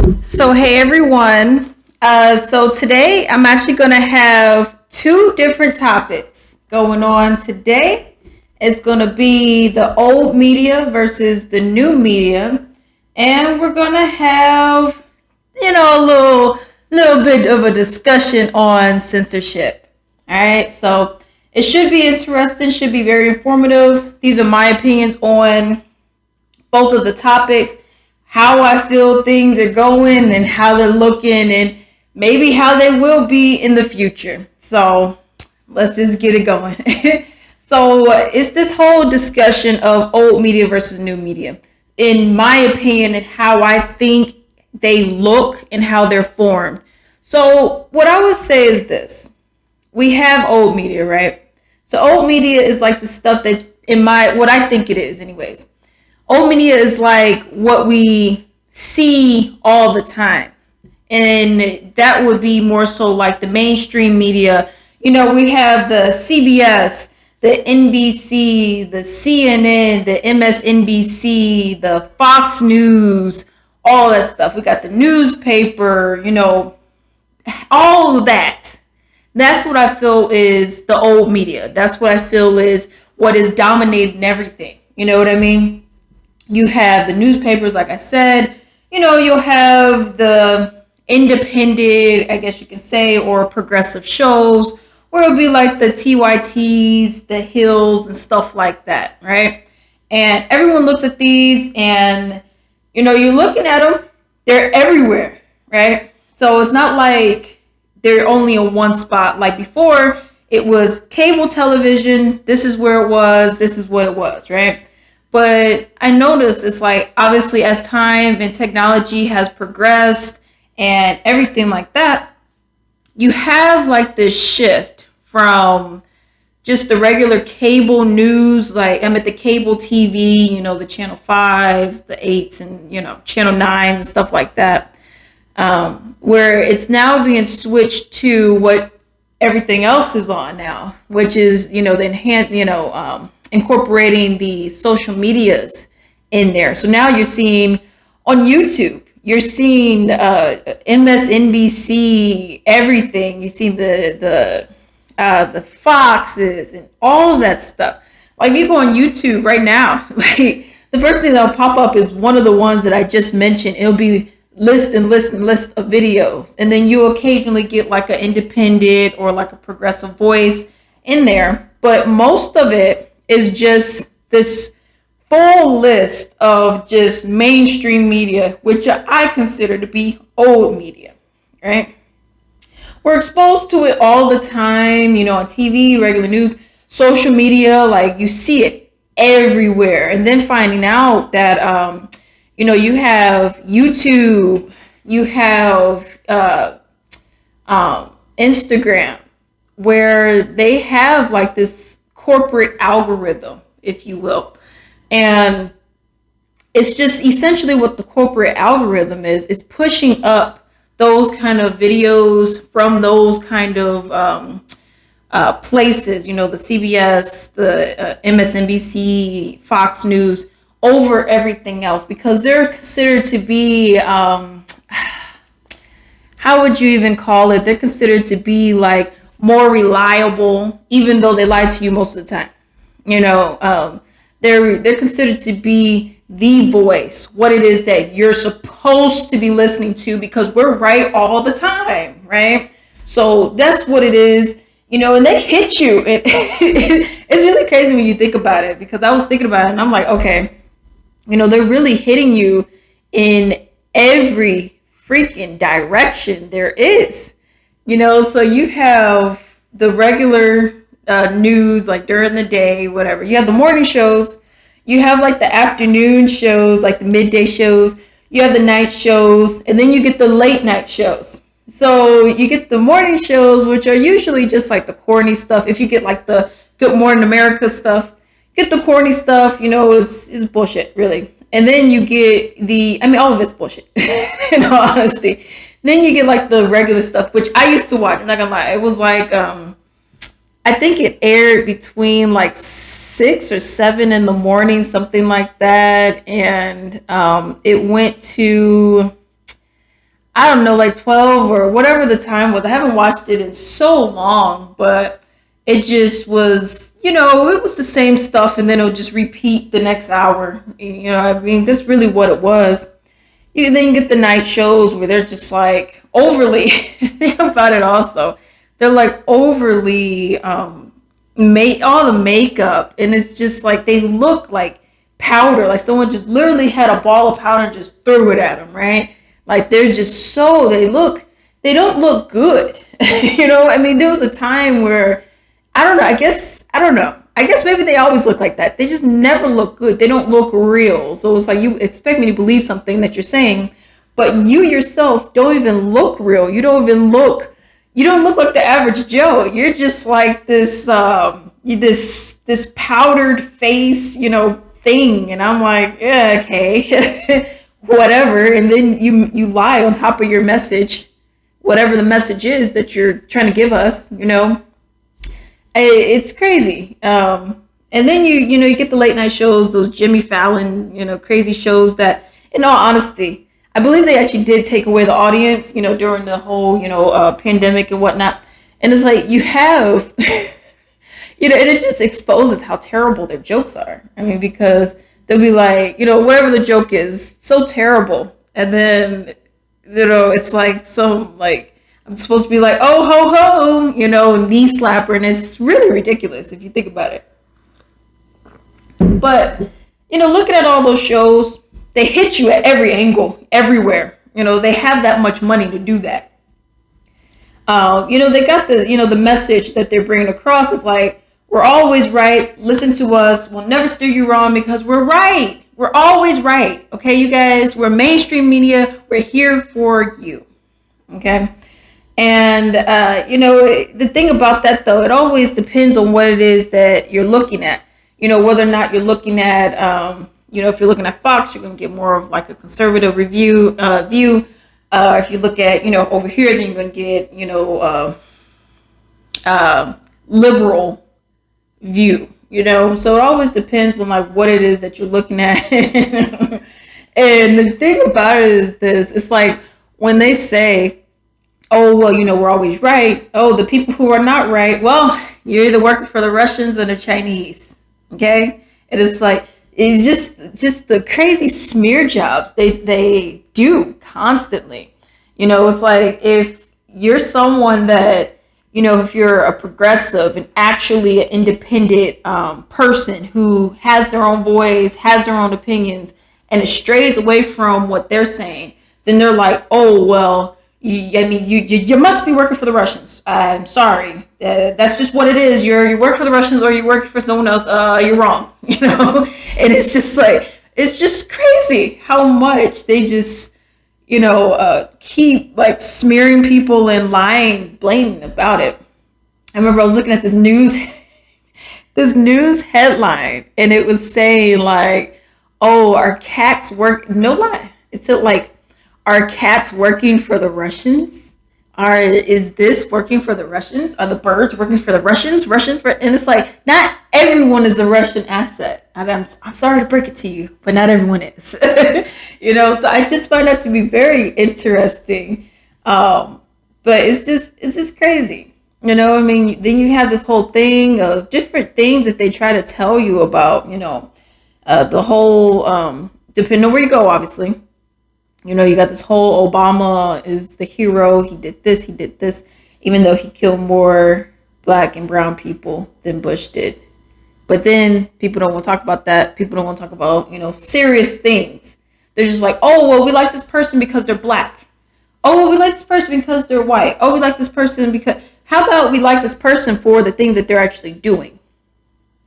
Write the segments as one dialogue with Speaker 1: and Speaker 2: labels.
Speaker 1: So, hey everyone. So, today I'm actually going to have two different topics going on today. It's going to be the old media versus the new media. And we're going to have, a little bit of a discussion on censorship. All right. So, it should be interesting, should be very informative. These are my opinions on both of the topics, how I feel things are going and how they're looking and maybe how they will be in the future. So let's just get it going. So it's this whole discussion of old media versus new media. In my opinion, and how I think they look and how they're formed. So what I would say is this. We have old media, right? So old media is like the stuff that what I think it is anyways. Old media is like what we see all the time. And that would be more so like the mainstream media. We have the CBS, the NBC, the CNN, the MSNBC, the Fox News, all that stuff. We got the newspaper, all of that. That's what I feel is the old media. That's what I feel is what is dominating everything. You know what I mean? You have the newspapers, like I said, you'll have the independent, I guess you can say, or progressive shows, where it'll be like the TYTs, the Hills, and stuff like that, right? And everyone looks at these and, you're looking at them, they're everywhere, right? So it's not like they're only in one spot. Like before, it was cable television, this is where it was, this is what it was, right? But I noticed it's like, obviously, as time and technology has progressed and everything like that, you have like this shift from just the regular cable news, like I'm at the cable TV, the channel 5s, the 8s, and, channel 9s and stuff like that, where it's now being switched to what everything else is on now, which is, the enhanced, incorporating the social medias in there. So now you're seeing on YouTube, you're seeing MSNBC, everything. You're seeing the Foxes and all of that stuff. Like you go on YouTube right now, like the first thing that'll pop up is one of the ones that I just mentioned. It'll be list of videos, and then you occasionally get like an independent or like a progressive voice in there, but most of it is just this full list of just mainstream media, which I consider to be old media, right? We're exposed to it all the time, on TV, regular news, social media, like you see it everywhere. And then finding out that, you have YouTube, you have Instagram, where they have like this corporate algorithm, if you will. And it's just essentially what the corporate algorithm is pushing up those kind of videos from those kind of places, the CBS, the MSNBC, Fox News, over everything else, because they're considered to be, how would you even call it? They're considered to be like more reliable, even though they lie to you most of the time. They're considered to be the voice, what it is that you're supposed to be listening to, because we're right all the time, right? So that's what it is, and they hit you. It's really crazy when you think about it, because I was thinking about it and I'm like, okay, they're really hitting you in every freaking direction there is. So you have the regular news, like during the day, whatever. You have the morning shows. You have like the afternoon shows, like the midday shows. You have the night shows, and then you get the late night shows. So you get the morning shows, which are usually just like the corny stuff. If you get like the Good Morning America stuff, get the corny stuff, it's bullshit, really. And then you get all of it's bullshit, in all honesty. Then you get like the regular stuff, which I used to watch. I'm not gonna lie. It was like, I think it aired between like 6 or 7 in the morning, something like that. And it went to, I don't know, like 12 or whatever the time was. I haven't watched it in so long, but it just was, it was the same stuff, and then it'll just repeat the next hour. I mean, that's really what it was. Then you get the night shows where they're just like overly, think about it also. They're like overly, make all the makeup, and it's just like they look like powder, like someone just literally had a ball of powder and just threw it at them, right? Like they're just they don't look good. I mean, there was a time where I don't know. I guess maybe they always look like that. They just never look good. They don't look real. So it's like you expect me to believe something that you're saying, but you yourself don't even look real. You don't look like the average Joe. You're just like this powdered face, thing. And I'm like, yeah, okay, whatever. And then you lie on top of your message, whatever the message is that you're trying to give us, It's crazy. And then you get the late night shows, those Jimmy Fallon, crazy shows that, in all honesty, I believe they actually did take away the audience, during the whole, pandemic and whatnot. And it's like you have, and it just exposes how terrible their jokes are. I mean, because they'll be like, whatever the joke is, so terrible. And then, it's like some like, I'm supposed to be like, oh, ho, ho, knee slapper. And it's really ridiculous if you think about it. But, looking at all those shows, they hit you at every angle, everywhere. They have that much money to do that. They got the message that they're bringing across is like, we're always right. Listen to us. We'll never steer you wrong because we're right. We're always right. Okay, you guys, we're mainstream media. We're here for you. Okay. And, the thing about that, though, it always depends on what it is that you're looking at, whether or not you're looking at, if you're looking at Fox, you're going to get more of like a conservative view. If you look at, over here, then you're going to get, liberal view, so it always depends on like what it is that you're looking at. And the thing about it is this, it's like when they say, oh, well, we're always right. Oh, the people who are not right, well, you're either working for the Russians or the Chinese. Okay? And it's like, it's just the crazy smear jobs they do constantly. It's like if you're someone that, if you're a progressive and actually an independent person who has their own voice, has their own opinions, and it strays away from what they're saying, then they're like, oh, well, you must be working for the Russians. I'm sorry. That's just what it is. You work for the Russians or you work for someone else. You're wrong. And it's just like, it's just crazy how much they just, keep like smearing people and lying, blaming about it. I remember I was looking at this news headline, and it was saying like, oh, our cats work. No lie. It said like, are cats working for the Russians? Is this working for the Russians? Are the birds working for the Russians? And it's like, not everyone is a Russian asset. And I'm sorry to break it to you, but not everyone is. So I just find that to be very interesting. But it's just crazy. Then you have this whole thing of different things that they try to tell you about, the whole, depending on where you go, obviously. You got this whole Obama is the hero. He did this, even though he killed more black and brown people than Bush did. But then people don't want to talk about that. People don't want to talk about, serious things. They're just like, oh, well, we like this person because they're black. Oh, well, we like this person because they're white. Oh, we like this person because, how about we like this person for the things that they're actually doing?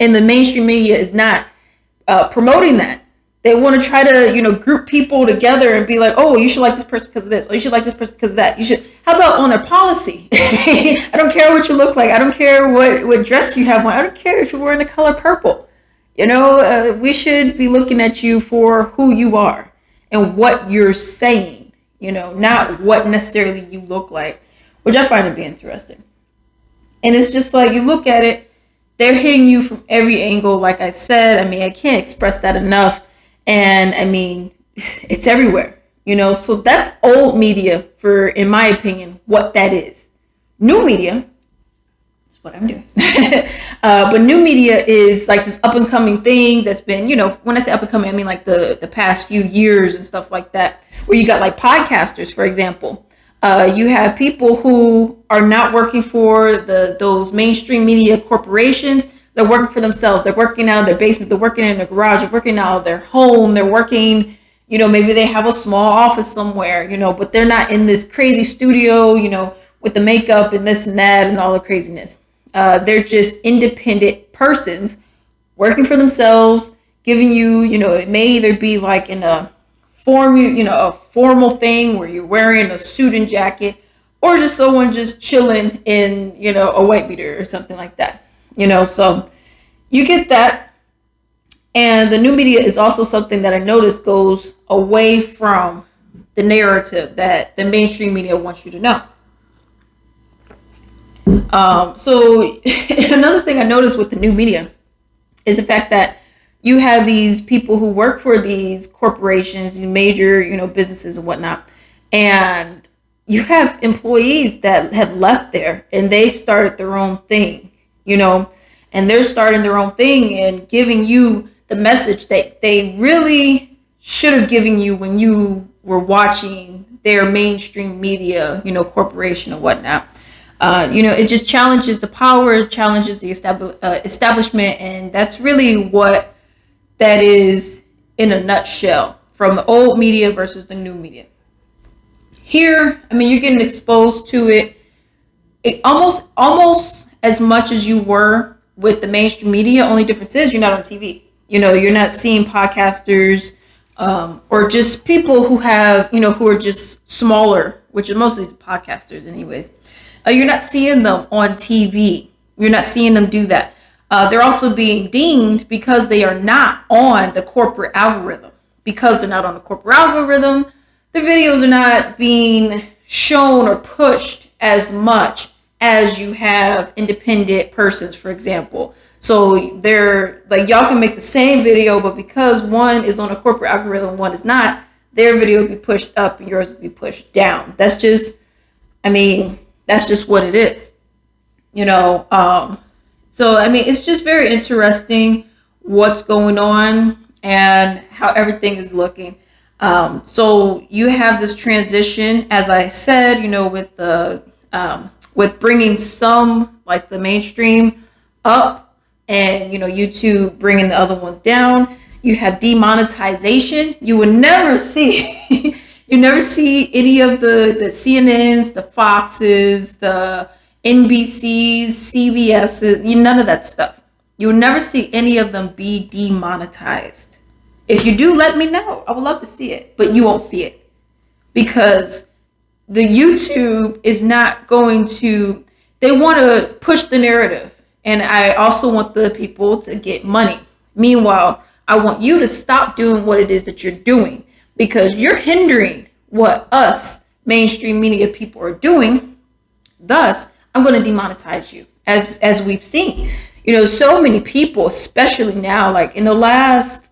Speaker 1: And the mainstream media is not promoting that. They want to try to, group people together and be like, oh, you should like this person because of this. Or you should like this person because of that. You should. How about on their policy? I don't care what you look like. I don't care what dress you have on. I don't care if you're wearing the color purple. We should be looking at you for who you are and what you're saying, not what necessarily you look like, which I find to be interesting. And it's just like, you look at it, they're hitting you from every angle. Like I said, I can't express that enough. And it's everywhere. So that's old media for, in my opinion, what that is. New media is what I'm doing. But new media is like this up and coming thing that's been, when I say up and coming, I mean like the past few years and stuff like that, where you got like podcasters, for example. You have people who are not working for those mainstream media corporations. They're working for themselves. They're working out of their basement. They're working in their garage. They're working out of their home. They're working, maybe they have a small office somewhere, but they're not in this crazy studio, with the makeup and this and that and all the craziness. They're just independent persons working for themselves, giving you, it may either be like in a formal thing where you're wearing a suit and jacket, or just someone just chilling in, a white beater or something like that. So you get that. And the new media is also something that I noticed goes away from the narrative that the mainstream media wants you to know. So another thing I noticed with the new media is the fact that you have these people who work for these corporations, major, businesses and whatnot. And you have employees that have left there and they've started their own thing, and they're starting their own thing and giving you the message that they really should have given you when you were watching their mainstream media, corporation or whatnot. It just challenges the power, challenges the establishment. And that's really what that is in a nutshell, from the old media versus the new media. Here, you're getting exposed to it almost as much as you were with the mainstream media. Only difference is you're not on TV. You're not seeing podcasters or just people who have, who are just smaller, which are mostly podcasters anyways. You're not seeing them on TV. You're not seeing them do that. They're also being dinged because they are not on the corporate algorithm. Because they're not on the corporate algorithm, the videos are not being shown or pushed as much as you have independent persons, for example. So they're like, y'all can make the same video, but because one is on a corporate algorithm, one is not, their video will be pushed up and yours will be pushed down. That's just what it is, So, it's just very interesting what's going on and how everything is looking. So you have this transition, as I said, with bringing some like the mainstream up and, YouTube bringing the other ones down. You have demonetization. You would never see, you never see any of the CNNs, the Foxes, the NBCs, CBSs, none of that stuff. You will never see any of them be demonetized. If you do, let me know. I would love to see it, but you won't see it because the YouTube is not going to, they want to push the narrative. And I also want the people to get money. Meanwhile, I want you to stop doing what it is that you're doing because you're hindering what us mainstream media people are doing. Thus, I'm going to demonetize you as we've seen. So many people, especially now, like in the last,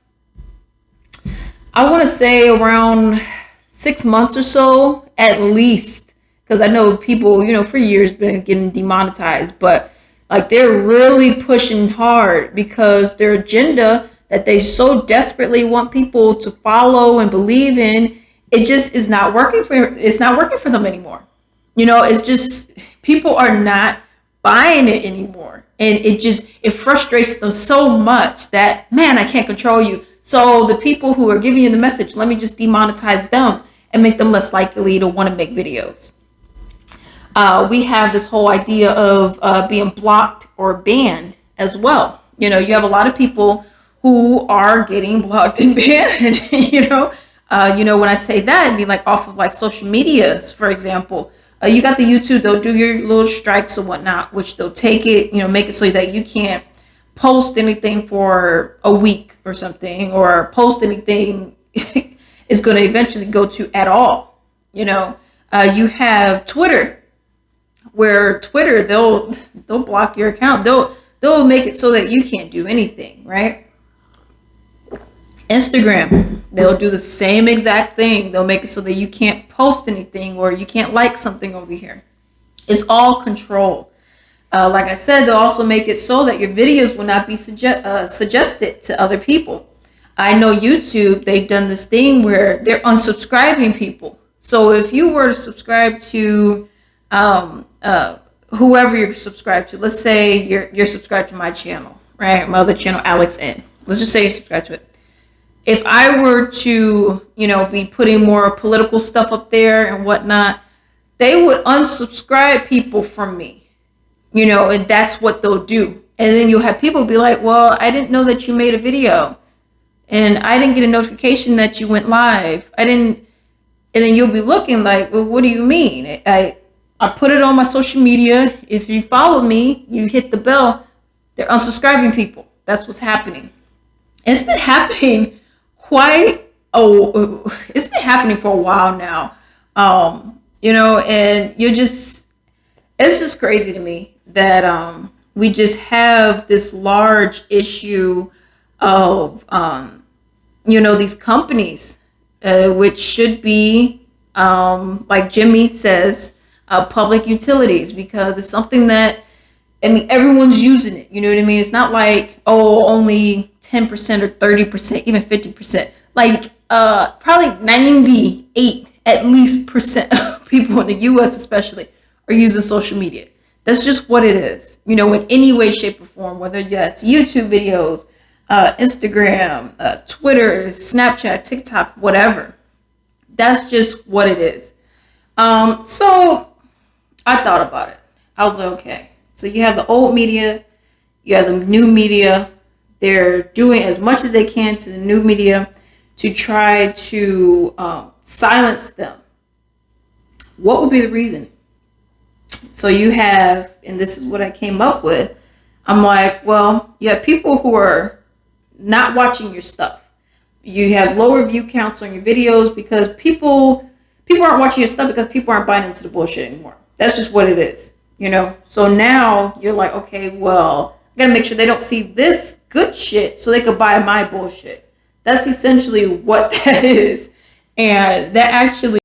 Speaker 1: I want to say around 6 months or so, at least, because I know people, for years been getting demonetized, but like they're really pushing hard because their agenda that they so desperately want people to follow and believe in, it just is not working for them anymore. It's just people are not buying it anymore. And it frustrates them so much that, man, I can't control you. So the people who are giving you the message, let me just demonetize them and make them less likely to want to make videos. We have this whole idea of being blocked or banned as well. You have a lot of people who are getting blocked and banned, when I say that, I mean like off of like social medias, for example. You got the YouTube, they'll do your little strikes or whatnot, which they'll take it, make it so that you can't post anything for a week or something, or post anything is going to eventually go to at all. You have Twitter, where Twitter, they'll block your account. They'll make it so that you can't do anything, right? Instagram, they'll do the same exact thing. They'll make it so that you can't post anything or you can't like something over here. It's all control. Like I said, they'll also make it so that your videos will not be suggested to other people. I know YouTube, they've done this thing where they're unsubscribing people. So if you were to subscribe to whoever you're subscribed to, let's say you're subscribed to my channel, right? My other channel, Alex N. Let's just say you're subscribed to it. If I were to, be putting more political stuff up there and whatnot, they would unsubscribe people from me, and that's what they'll do. And then you'll have people be like, well, I didn't know that you made a video and I didn't get a notification that you went live. And then you'll be looking like, well, what do you mean? I put it on my social media. If you follow me, you hit the bell, they're unsubscribing people. That's what's happening. And it's been happening it's been happening for a while now. And it's just crazy to me that we just have this large issue of these companies, which should be like Jimmy says, public utilities, because it's something that everyone's using it. You know what I mean? It's not like, only 10% or 30%, even 50%. Like probably 98 at least percent of people in the US especially are using social media. That's just what it is, in any way, shape, or form, whether that's YouTube videos, Instagram, Twitter, Snapchat, TikTok, whatever. That's just what it is. So I thought about it. I was like, okay, so you have the old media, you have the new media. They're doing as much as they can to the new media to try to silence them. What would be the reason? So you have, and this is what I came up with. I'm like, well, you have people who are not watching your stuff. You have lower view counts on your videos because people aren't watching your stuff because people aren't buying into the bullshit anymore. That's just what it is, So now you're like, okay, well, I gotta make sure they don't see this good shit so they could buy my bullshit. That's essentially what that is. And that actually